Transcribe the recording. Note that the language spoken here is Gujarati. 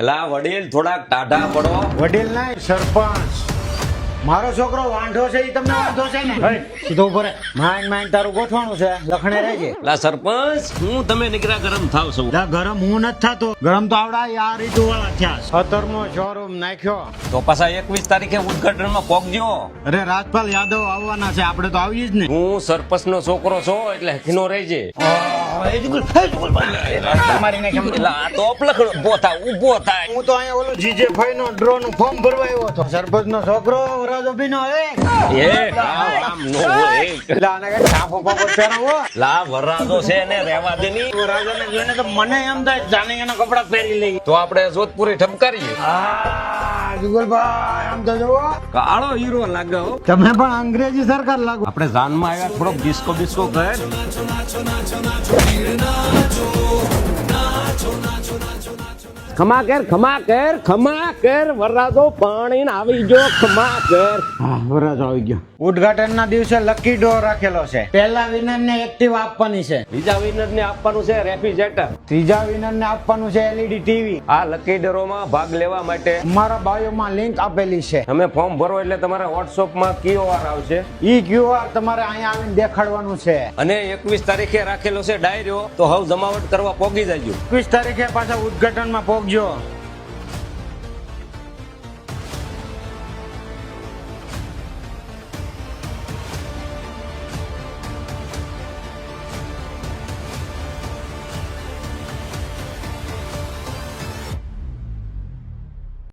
એલા વડીલ થોડાક ટાઢા પડો. વડીલ નહીં, સરપંચ. મારો છોકરો વાંઢો છે, એ તમને વાંધો છે ને? સીધો ઉપર માઇન્ડ તારું ગોઠવાનું છે, લખણે રહેજે. એલા સરપંચ, હું તમે નીકળ્યા ગરમ થાવ છો. ગરમ હું નથી થતો, ગરમ તો આવડા આ રીતુ વાળા થયા. 17મો શોરૂમ નાખ્યો. તો પાછા 21 તારીખે ઉદ્ઘાટનમાં પોગજો. અરે રાજપાલ યાદવ આવવાના છે, આપણે તો આવીએ જ ને. હું સરપંચ નો છોકરો છો એટલે હકીનો રહેજે. એલા આ તો અપલખડો ઉભો થાય, ઊભો થાય. હું તો અહીંયા ઓલો જીજે ફાઈ નો ડ્રો નું ફોર્મ ભરવા આવ્યો હતો. સરપંચ નો છોકરો વરાજો બીનો એ આમ નો હોય. એટલે આને કઈ છાપો પાપો પહેરાવો. લા વરરાજો છે ને રહેવા દે ની. વરાજાને જોઈને તો મને એમ થાય જાને એના કપડા પહેરી લઈ. તો આપણે જોધપુરી ઠપકારીએ. જુગલભાઈ આમ તો જોવો, કાળો હીરો લાગે હો. તમે પણ અંગ્રેજી સરકાર લાગો. આપણે જાનમાં આવ્યા, થોડોક ડિસ્કો બિસ્કો કરે. ખમા કર વરરાજો પાણી આવી જો. ખમા કર. હા, વરાજો આવી ગયો. ઉદ્ઘાટન ના દિવસે લકી ડ્રો રાખેલો છે. પહેલા વિનર ને એક્ટિવા આપવાની છે, બીજા વિનર ને આપવાનું છે રેફ્રિજરેટર, ત્રીજા વિનર ને આપવાનું છે એલઈડી ટીવી. આ લકી ડ્રોમાં ભાગ લેવા માટે અમારા બાયોમાં લિંક આપેલી છે. તમે ફોર્મ ભરો એટલે તમારા વોટ્સઅપમાં QR આવશે. ઈ QR તમારે અહીંયા આવીને દેખાડવાનું છે. અને 21 તારીખે રાખેલો છે ડાયરો, તો હવે જમાવટ કરવા પોગી જાજો. 21 તારીખે પાછા ઉદ્ઘાટનમાં પહોંચજો.